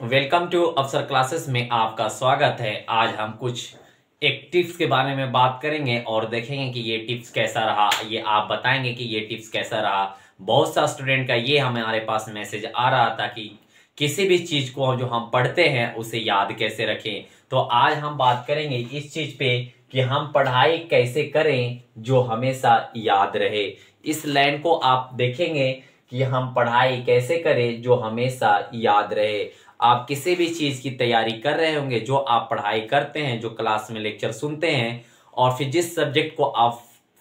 Welcome to अफसर classes में आपका स्वागत है। आज हम कुछ एक टिप्स के बारे में बात करेंगे और देखेंगे कि ये टिप्स कैसा रहा। ये आप बताएंगे कि ये टिप्स कैसा रहा। बहुत सा स्टूडेंट का ये हमारे पास मैसेज आ रहा था कि किसी भी चीज को जो हम पढ़ते हैं उसे याद कैसे रखें। तो आज हम बात करेंगे इस चीज पे कि हम पढ़ाई कैसे करें जो हमेशा याद रहे। इस लाइन को आप देखेंगे कि हम पढ़ाई कैसे करें जो हमेशा याद रहे। आप किसी भी चीज की तैयारी कर रहे होंगे, जो आप पढ़ाई करते हैं, जो क्लास में लेक्चर सुनते हैं और फिर जिस सब्जेक्ट को आप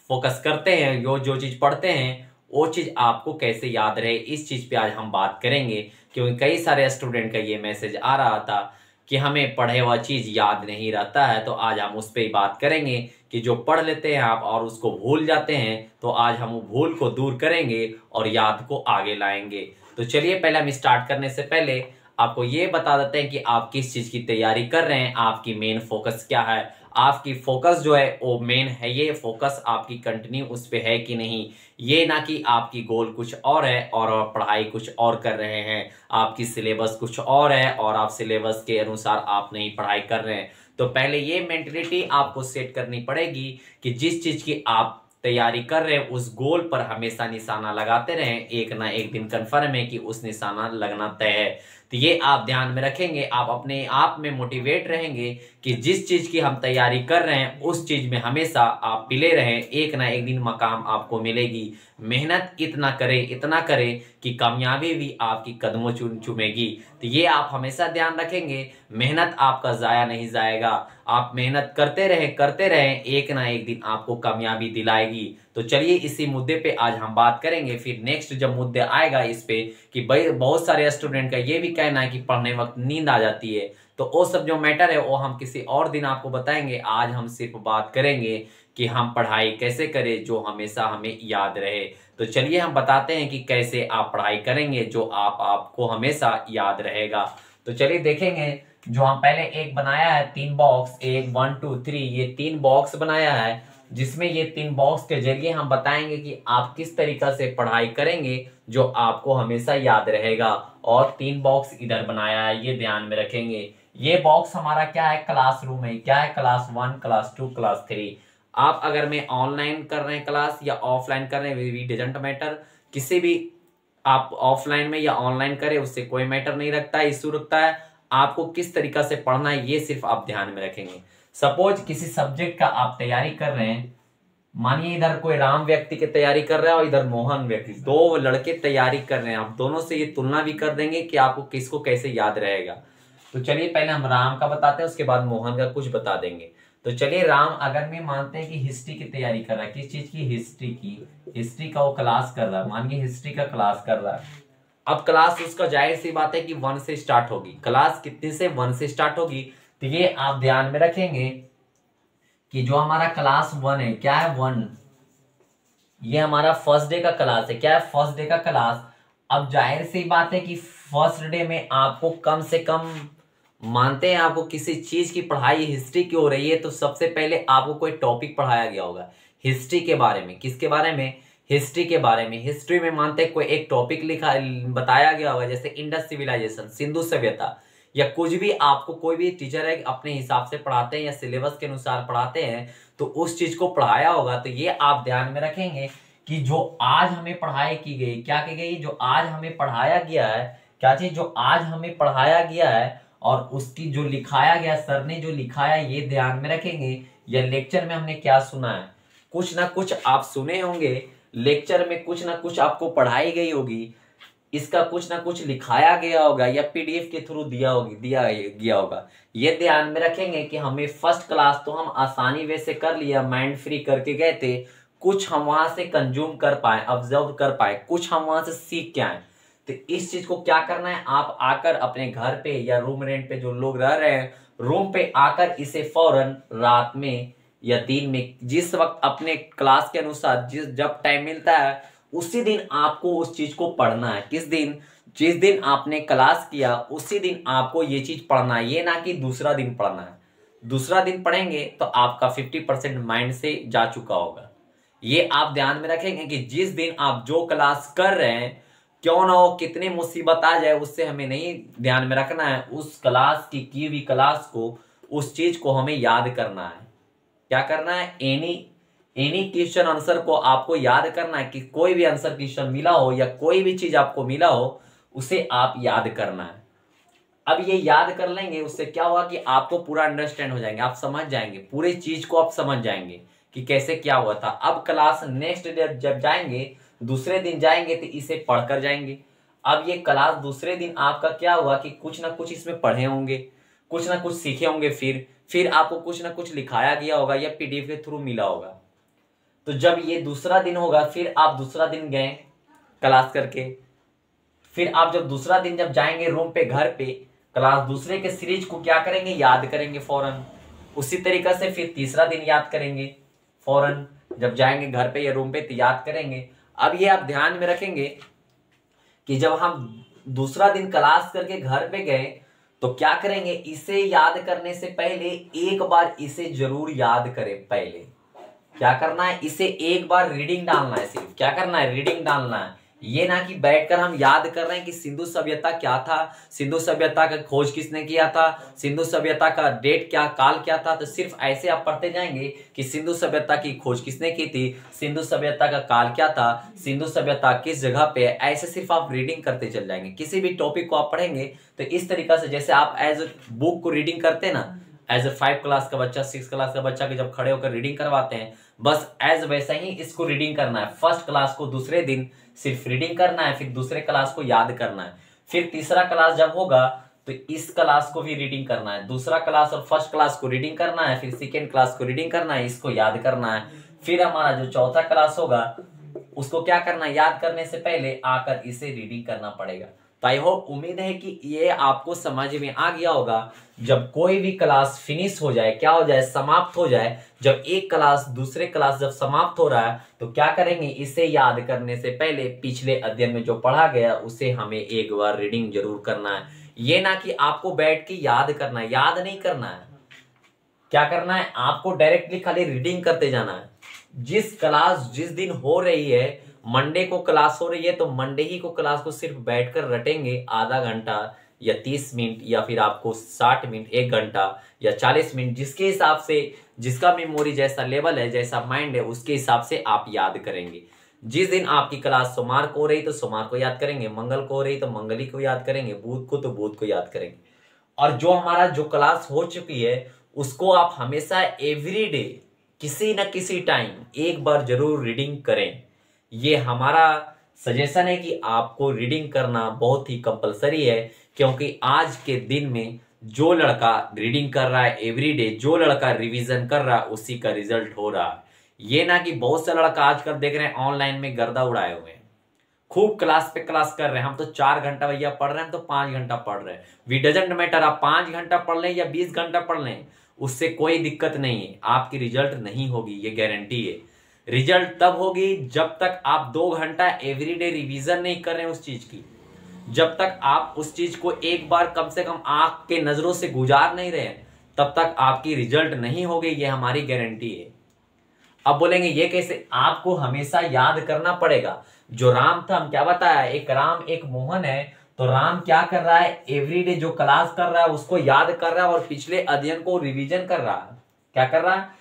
फोकस करते हैं, जो चीज पढ़ते हैं वो चीज आपको कैसे याद रहे, इस चीज पे आज हम बात करेंगे। क्योंकि कई सारे स्टूडेंट का ये मैसेज आ रहा था कि हमें पढ़े हुआ चीज याद नहीं रहता है। तो आज हम उस पर ही बात करेंगे कि जो पढ़ लेते हैं आप और उसको भूल जाते हैं, तो आज हम वो भूल को दूर करेंगे और याद को आगे लाएंगे। तो चलिए, पहले हम स्टार्ट करने से पहले आपको ये बता देते हैं कि आप किस चीज की तैयारी कर रहे हैं, आपकी मेन फोकस क्या है। आपकी फोकस जो है वो मेन है, ये फोकस आपकी कंटिन्यू उस पे है कि नहीं, ये ना कि आपकी गोल कुछ और है और आप पढ़ाई कुछ और कर रहे हैं। आपकी सिलेबस कुछ और है और आप सिलेबस के अनुसार आप नहीं पढ़ाई कर रहे हैं। तो पहले ये मेंटलिटी आपको सेट करनी पड़ेगी कि जिस चीज की आप तैयारी कर रहे हैं उस गोल पर हमेशा निशाना लगाते रहें। एक ना एक दिन कन्फर्म है कि उस निशाना लगना तय है। तो ये आप ध्यान में रखेंगे, आप अपने आप में मोटिवेट रहेंगे कि जिस चीज की हम तैयारी कर रहे हैं उस चीज में हमेशा आप पिले रहें। एक ना एक दिन मकाम आपको मिलेगी। मेहनत इतना करें कि कामयाबी भी आपकी कदमों चूमेगी। तो ये आप हमेशा ध्यान रखेंगे, मेहनत आपका जाया नहीं जाएगा। आप मेहनत करते रहें, एक ना एक दिन आपको कामयाबी दिलाएगी। तो चलिए, इसी मुद्दे पे आज हम बात करेंगे। फिर नेक्स्ट जब मुद्दे आएगा इस पे कि भाई बहुत सारे स्टूडेंट का ये भी कहना है कि पढ़ने वक्त नींद आ जाती है, तो वो सब जो मैटर है वो हम किसी और दिन आपको बताएंगे। आज हम सिर्फ बात करेंगे कि हम पढ़ाई कैसे करें जो हमेशा हमें याद रहे। तो चलिए, हम बताते हैं कि कैसे आप पढ़ाई करेंगे जो आपको हमेशा याद रहेगा। तो चलिए देखेंगे, जो हम पहले एक बनाया है 3 बॉक्स, 1 1 2 3, ये 3 बॉक्स बनाया है, जिसमें ये 3 बॉक्स के जरिए हम बताएंगे कि आप किस तरीका से पढ़ाई करेंगे जो आपको हमेशा याद रहेगा। और 3 बॉक्स इधर बनाया है, ये ध्यान में रखेंगे। ये बॉक्स हमारा क्या है, क्लासरूम है। क्या है, क्लास 1, क्लास 2, क्लास 3। आप अगर में ऑनलाइन कर रहे हैं क्लास या ऑफलाइन कर रहे हैं, वी डजंट मैटर। किसी भी आप ऑफलाइन में या ऑनलाइन करें उससे कोई मैटर नहीं रखता है, इशू रखता है आपको किस तरीका से पढ़ना है, ये सिर्फ आप ध्यान में रखेंगे। सपोज किसी सब्जेक्ट का आप तैयारी कर रहे हैं, मानिए इधर कोई राम व्यक्ति की तैयारी कर रहा है और इधर मोहन व्यक्ति, 2 लड़के तैयारी कर रहे हैं। आप दोनों से ये तुलना भी कर देंगे कि आपको किसको कैसे याद रहेगा। तो चलिए, पहले हम राम का बताते हैं, उसके बाद मोहन का कुछ बता देंगे। तो चलिए, राम अगर में मानते हैं कि हिस्ट्री की तैयारी कर रहा है, किस चीज की, हिस्ट्री का वो क्लास कर रहा है, मानिए हिस्ट्री का क्लास कर रहा है। अब क्लास उसका जाहिर सी बात है कि 1 से स्टार्ट होगी। क्लास कितने से, 1 से स्टार्ट होगी। तो ये आप ध्यान में रखेंगे कि जो हमारा क्लास 1 है, क्या है 1, ये हमारा फर्स्ट डे का क्लास है। क्या है, फर्स्ट डे का क्लास। अब जाहिर सी बात है कि फर्स्ट डे में आपको कम से कम, मानते हैं आपको किसी चीज की पढ़ाई हिस्ट्री की हो रही है, तो सबसे पहले आपको कोई टॉपिक पढ़ाया गया होगा हिस्ट्री के बारे में। किसके बारे में, हिस्ट्री के बारे में। हिस्ट्री में मानते हैं कोई एक टॉपिक बताया गया होगा, जैसे इंडस सिविलाइजेशन, सिंधु सभ्यता, या कुछ भी। आपको कोई भी टीचर है अपने हिसाब से पढ़ाते हैं या सिलेबस के अनुसार पढ़ाते हैं, तो उस चीज को पढ़ाया होगा। तो ये आप ध्यान में रखेंगे कि जो आज हमें पढ़ाई की गई, क्या की गई, जो आज हमें पढ़ाया गया है, क्या चीज, जो आज हमें पढ़ाया गया है और उसकी जो लिखाया गया, सर ने जो लिखाया, ये ध्यान में रखेंगे। या लेक्चर में हमने क्या सुना है, कुछ ना कुछ आप सुने होंगे, लेक्चर में कुछ ना कुछ आपको पढ़ाई गई होगी, इसका कुछ ना कुछ लिखाया गया होगा या पीडीएफ के थ्रू दिया गया होगा। ये ध्यान में रखेंगे कि हमें फर्स्ट क्लास तो हम आसानी वे से कर लिया, माइंड फ्री करके गए थे, कुछ हम वहां से कंज्यूम कर पाए, ऑब्जर्व कर पाए, कुछ हम वहां से सीख के आए। तो इस चीज को क्या करना है, आप आकर अपने घर पे या रूम रेंट पे जो लोग रह रहे हैं, रूम पे आकर इसे फौरन रात में या दिन में, जिस वक्त अपने क्लास के अनुसार जब टाइम मिलता है, उसी दिन आपको उस चीज को पढ़ना है। किस दिन, जिस दिन आपने क्लास किया उसी दिन आपको ये चीज पढ़ना है, ये ना कि दूसरा दिन पढ़ना है। दूसरा दिन पढ़ेंगे तो आपका 50% माइंड से जा चुका होगा। ये आप ध्यान में रखेंगे कि जिस दिन आप जो क्लास कर रहे हैं, क्यों ना हो, कितनी मुसीबत आ जाए, उससे हमें नहीं ध्यान में रखना है। उस क्लास की हुई क्लास को, उस चीज को हमें याद करना है। क्या करना है? एनी क्वेश्चन आंसर को आपको याद करना है कि कोई भी आंसर क्वेश्चन मिला हो या कोई भी चीज आपको मिला हो, उसे आप याद करना है। अब ये याद कर लेंगे, उससे क्या हुआ कि आपको पूरा अंडरस्टैंड हो जाएंगे, आप समझ जाएंगे, पूरी चीज को आप समझ जाएंगे कि कैसे क्या हुआ था। अब क्लास नेक्स्ट डे जब जाएंगे, दूसरे दिन जाएंगे, तो इसे पढ़कर जाएंगे। अब ये क्लास दूसरे दिन आपका क्या हुआ कि कुछ ना कुछ इसमें पढ़े होंगे, कुछ ना कुछ सीखे होंगे, फिर आपको कुछ ना कुछ लिखाया गया होगा या पीडीएफ के थ्रू मिला होगा। तो जब ये दूसरा दिन होगा, फिर आप दूसरा दिन गए क्लास करके, फिर आप जब दूसरा दिन जब जाएंगे रूम पे, घर पे, क्लास दूसरे के सीरीज को क्या करेंगे? याद करेंगे फौरन। उसी तरीका से फिर तीसरा दिन याद करेंगे फौरन, जब जाएंगे घर पे या रूम पे तो याद करेंगे। अब ये आप ध्यान में रखेंगे कि जब हम दूसरा दिन क्लास करके घर पे गए तो क्या करेंगे? इसे याद करने से पहले एक बार इसे जरूर याद करें। पहले क्या करना है? इसे एक बार रीडिंग डालना है। सिर्फ क्या करना है? रीडिंग डालना है। ये ना कि बैठकर हम याद कर रहे हैं कि सिंधु सभ्यता क्या था, सिंधु सभ्यता का खोज किसने किया था, सिंधु सभ्यता का डेट क्या, काल क्या था। तो सिर्फ ऐसे आप पढ़ते जाएंगे कि सिंधु सभ्यता की खोज किसने की थी, सिंधु सभ्यता का काल क्या था, सिंधु सभ्यता किस जगह पे, ऐसे सिर्फ आप रीडिंग करते चल जाएंगे। किसी भी टॉपिक को आप पढ़ेंगे तो इस तरीका से, जैसे आप एज बुक को रीडिंग करते हैं ना, एज ए 5 क्लास का बच्चा, 6 क्लास का बच्चा के जब खड़े होकर रीडिंग करवाते हैं, बस एज वैसा ही इसको रीडिंग करना है। फर्स्ट क्लास को दूसरे दिन सिर्फ रीडिंग करना है, फिर दूसरे क्लास को याद करना है। फिर तीसरा क्लास जब होगा तो इस क्लास को भी रीडिंग करना है। दूसरा क्लास और फर्स्ट क्लास को रीडिंग करना है, फिर सेकेंड क्लास को रीडिंग करना है, इसको याद करना है। फिर हमारा जो चौथा क्लास होगा उसको क्या करना है? याद करने से पहले आकर इसे रीडिंग करना पड़ेगा। तो आई होप, उम्मीद है कि ये आपको समझ में आ गया होगा। जब कोई भी क्लास फिनिश हो जाए, क्या हो जाए? समाप्त हो जाए। जब एक क्लास दूसरे क्लास जब समाप्त हो रहा है तो क्या करेंगे? इसे याद करने से पहले पिछले अध्ययन में जो पढ़ा गया उसे हमें एक बार रीडिंग जरूर करना है। ये ना कि आपको बैठ के याद करना है, याद नहीं करना है। क्या करना है? आपको डायरेक्टली खाली रीडिंग करते जाना है। जिस क्लास जिस दिन हो रही है, मंडे को क्लास हो रही है तो मंडे ही को क्लास को सिर्फ बैठकर रटेंगे, आधा घंटा या 30 मिनट या फिर आपको 60 मिनट, 1 घंटा या 40 मिनट, जिसके हिसाब से, जिसका मेमोरी जैसा लेवल है, जैसा माइंड है, उसके हिसाब से आप याद करेंगे। जिस दिन आपकी क्लास सोमवार को हो रही तो सोमवार को याद करेंगे, मंगल को हो रही तो मंगल ही को याद करेंगे, बुध को तो बुध को याद करेंगे। और जो हमारा जो क्लास हो चुकी है उसको आप हमेशा एवरीडे किसी न किसी टाइम एक बार जरूर रीडिंग करें। ये हमारा सजेशन है कि आपको रीडिंग करना बहुत ही कंपलसरी है, क्योंकि आज के दिन में जो लड़का रीडिंग कर रहा है एवरीडे, जो लड़का रिवीजन कर रहा है, उसी का रिजल्ट हो रहा है। ये ना कि बहुत सा लड़का आजकल देख रहे हैं ऑनलाइन में गर्दा उड़ाए हुए हैं, खूब क्लास पे क्लास कर रहे हैं। हम तो 4 घंटा भैया पढ़ रहे हैं, तो 5 घंटा पढ़ रहे हैं। वी डजेंट मैटर, आप 5 घंटा पढ़ लें या 20 घंटा पढ़ लें, उससे कोई दिक्कत नहीं है। आपकी रिजल्ट नहीं होगी, ये गारंटी है। रिजल्ट तब होगी जब तक आप 2 घंटा एवरीडे रिवीजन नहीं कर रहे हैं उस चीज की, जब तक आप उस चीज को एक बार कम से कम आंख के नजरों से गुजार नहीं रहे, तब तक आपकी रिजल्ट नहीं होगी, ये हमारी गारंटी है। अब बोलेंगे ये कैसे? आपको हमेशा याद करना पड़ेगा। जो राम था, हम क्या बताया, एक राम एक मोहन है। तो राम क्या कर रहा है? एवरीडे जो क्लास कर रहा है उसको याद कर रहा है और पिछले अध्ययन को रिवीजन कर रहा है। क्या कर रहा है?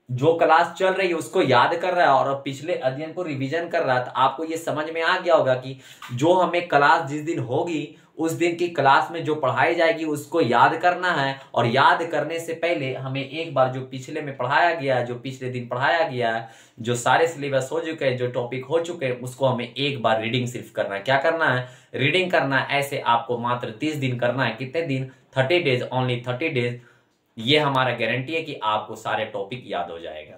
जो क्लास चल रही है उसको याद कर रहा है और पिछले अध्ययन को रिवीजन कर रहा है। तो आपको ये समझ में आ गया होगा कि जो हमें क्लास जिस दिन होगी उस दिन की क्लास में जो पढ़ाई जाएगी उसको याद करना है। और याद करने से पहले हमें एक बार जो पिछले में पढ़ाया गया है, जो पिछले दिन पढ़ाया गया है, जो सारे सिलेबस हो चुके हैं, जो टॉपिक हो चुके हैं, उसको हमें एक बार रीडिंग सिर्फ करना है। क्या करना है? रीडिंग करना है। ऐसे आपको मात्र 30 दिन करना है। कितने दिन? 30 डेज, ओनली 30 डेज। ये हमारा गारंटी है कि आपको सारे टॉपिक याद हो जाएगा।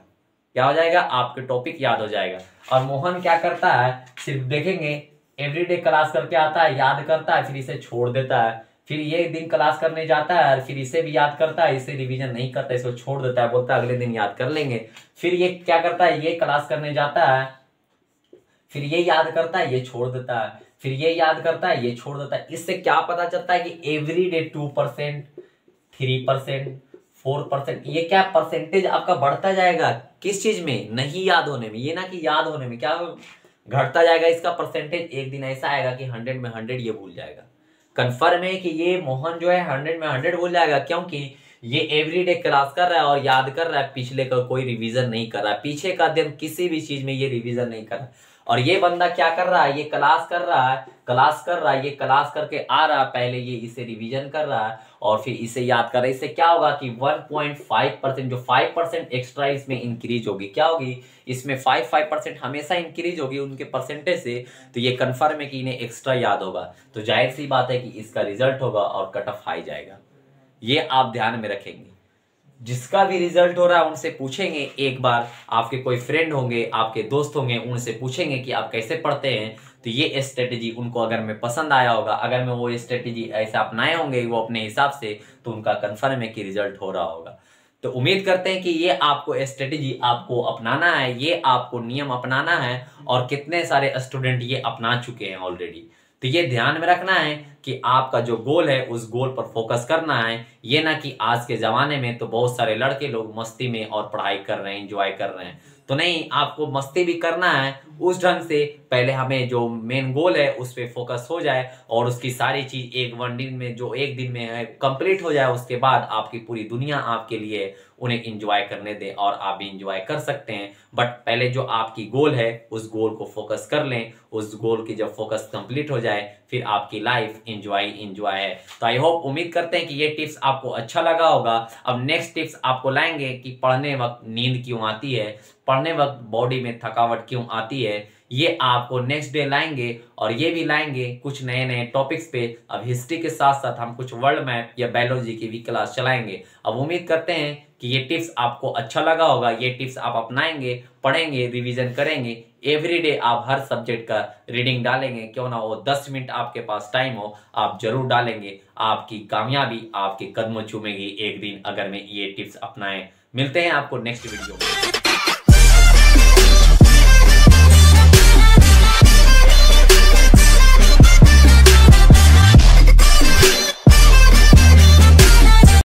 क्या हो जाएगा? आपके टॉपिक याद हो जाएगा। और मोहन क्या करता है? सिर्फ देखेंगे एवरीडे क्लास करके आता है, याद करता है, फिर इसे छोड़ देता है। फिर ये दिन क्लास करने जाता है, फिर इसे भी याद करता है, इसे रिवीजन नहीं करता, इसको छोड़ देता है, बोलता है अगले दिन याद कर लेंगे। फिर ये क्या करता है? ये क्लास करने जाता है, फिर ये याद करता है, ये छोड़ देता है, फिर ये याद करता है, ये छोड़ देता है। इससे क्या पता चलता है कि एवरीडे 2%, 3%, 4%, ये क्या परसेंटेज आपका बढ़ता जाएगा। किस चीज में? नहीं याद होने में। ये ना कि याद होने में। क्या घटता जाएगा इसका परसेंटेज, एक दिन ऐसा आएगा कि 100 में 100 ये भूल जाएगा। कंफर्म है कि ये मोहन जो है 100 में 100 भूल जाएगा, क्योंकि ये एवरीडे क्लास कर रहा है और याद कर रहा है, पिछले का कोई रिवीजन नहीं कर रहा है, पीछे का दिन किसी भी चीज में ये रिवीजन नहीं कर रहा है। और ये बंदा क्या कर रहा है, ये क्लास कर रहा है, ये क्लास करके आ रहा है, पहले ये इसे रिवीजन कर रहा है और फिर इसे याद कर रहा है। इससे क्या होगा कि 1.5% जो 5% एक्स्ट्रा इसमें इंक्रीज होगी, क्या होगी इसमें 5% हमेशा इंक्रीज होगी उनके परसेंटेज से। तो ये कंफर्म है कि इन्हें एक्स्ट्रा याद होगा, तो जाहिर सी बात है कि इसका रिजल्ट होगा और कट ऑफ हाई जाएगा। ये आप ध्यान में रखेंगे। जिसका भी रिजल्ट हो रहा है उनसे पूछेंगे, एक बार आपके कोई फ्रेंड होंगे, आपके दोस्त होंगे, उनसे पूछेंगे कि आप कैसे पढ़ते हैं। तो ये स्ट्रेटेजी उनको अगर मैं पसंद आया होगा, अगर मैं वो स्ट्रेटेजी ऐसे अपनाए होंगे वो अपने हिसाब से, तो उनका कंफर्म है कि रिजल्ट हो रहा होगा। तो उम्मीद करते हैं कि ये आपको स्ट्रेटेजी आपको अपनाना है, ये आपको नियम अपनाना है और कितने सारे स्टूडेंट ये अपना चुके हैं ऑलरेडी। तो ये ध्यान में रखना है कि आपका जो गोल है उस गोल पर फोकस करना है। ये ना कि आज के जमाने में तो बहुत सारे लड़के लोग मस्ती में और पढ़ाई कर रहे हैं, एंजॉय कर रहे हैं, तो नहीं, आपको मस्ती भी करना है उस ढंग से। पहले हमें जो मेन गोल है उस पर फोकस हो जाए और उसकी सारी चीज एक दिन में, जो एक दिन में है, कंप्लीट हो जाए। उसके बाद आपकी पूरी दुनिया आपके लिए, उन्हें इंजॉय करने दें और आप भी इंजॉय कर सकते हैं। बट पहले जो आपकी गोल है उस गोल को फोकस कर लें। उस गोल की जब फोकस कंप्लीट हो जाए फिर आपकी लाइफ इंजॉय है। तो आई होप, उम्मीद करते हैं कि ये टिप्स आपको अच्छा लगा होगा। अब नेक्स्ट टिप्स आपको लाएंगे कि पढ़ने वक्त नींद क्यों आती है, पढ़ने वक्त बॉडी में थकावट क्यों आती है, ये आपको नेक्स्ट डे लाएंगे। और ये भी लाएंगे कुछ नए नए टॉपिक्स पे। अब हिस्ट्री के साथ साथ हम कुछ वर्ल्ड मैप या बायोलॉजी की भी क्लास चलाएंगे। अब उम्मीद करते हैं कि ये टिप्स आपको अच्छा लगा होगा। ये टिप्स आप अपनाएंगे, पढ़ेंगे, रिवीजन करेंगे, एवरीडे आप हर सब्जेक्ट का रीडिंग डालेंगे, क्यों ना वो 10 मिनट आपके पास टाइम हो, आप जरूर डालेंगे। आपकी कामयाबी आपके कदमों चूमेगी एक दिन, अगर मैं ये टिप्स अपनाएं। मिलते हैं आपको नेक्स्ट वीडियो में।